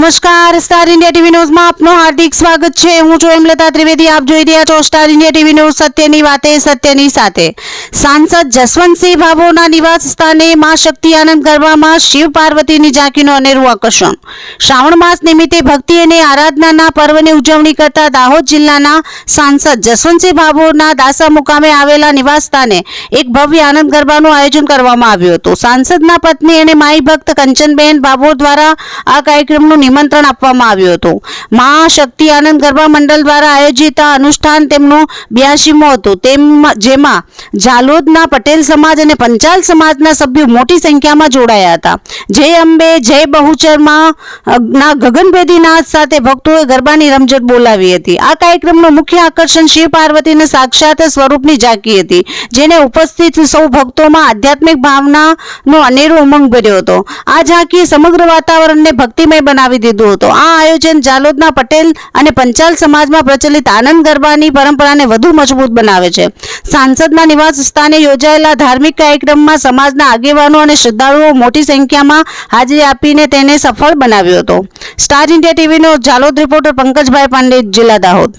નમસ્કાર, star India TV ન્યૂઝમાં આપનું હાર્દિક સ્વાગત છે। હું છું હેમલતા ત્રિવેદી। આપ જોઈ રહ્યા છો સ્ટાર ઇન્ડિયા ટીવી ન્યૂઝ। સત્યની વાતે સત્યની સાથે। સાંસદ જસવંતસિંહ ભાભોરના નિવાસ સ્થાને માં શક્તિ આનંદ ગરબામાં શિવ પાર્વતીની ઝાંખીનું અનેરું આકર્ષણ। શ્રાવણ માસ નિમિત્તે ભક્તિ અને આરાધનાના પર્વની ઉજવણી કરતા દાહોદ જિલ્લાના સાંસદ જસવંતસિંહ ભાભોરના દાસા મુકામે આવેલા નિવાસ સ્થાને એક ભવ્ય આનંદ ગરબાનું આયોજન કરવામાં આવ્યું હતું। સાંસદના પત્ની અને માઈ ભક્ત કંચનબેન ભાભોર દ્વારા આ કાર્યક્રમનું નિમંત્રણ આપવામાં આવ્યું હતું। માં શક્તિ આનંદ ગરબા મંડળ દ્વારા આયોજિત આ અનુષ્ઠાન તેમનું 82મું હતું, જેમાં ઝાલોદના પટેલ સમાજ અને પંચાલ સમાજના સભ્યો મોટી સંખ્યામાં જોડાયા હતા। જય અંબે જય બહુચરમાં ના ગગનભેદી નાદ સાથે ભક્તોએ ગરબાની રમઝટ બોલાવી હતી। આ કાર્યક્રમનું મુખ્ય આકર્ષણ શિવ પાર્વતીના સાક્ષાત સ્વરૂપની ઝાંકી હતી, જેને ઉપસ્થિત સૌ ભક્તોમાં આધ્યાત્મિક ભાવનાનો અનેરો ઉમંગ ભર્યો હતો। આ ઝાંકી સમગ્ર વાતાવરણને ભક્તિમય બનાવી દીધું હતું। આ આયોજન ઝાલોદના પટેલ અને પંચાલ સમાજમાં પ્રચલિત આનંદ ગરબાની પરંપરાને વધુ મજબૂત બનાવે છે। સાંસદના નિવાસ સ્થાને યોજાયેલા ધાર્મિક કાર્યક્રમમાં સમાજના આગેવાનો અને શ્રદ્ધાળુઓ મોટી સંખ્યામાં હાજરી આપીને તેને સફળ બનાવ્યો હતો। સ્ટાર ઇન્ડિયા ટીવીનો ઝાલોદ રિપોર્ટર પંકજભાઈ પાંડે, જિલ્લા દાહોદ।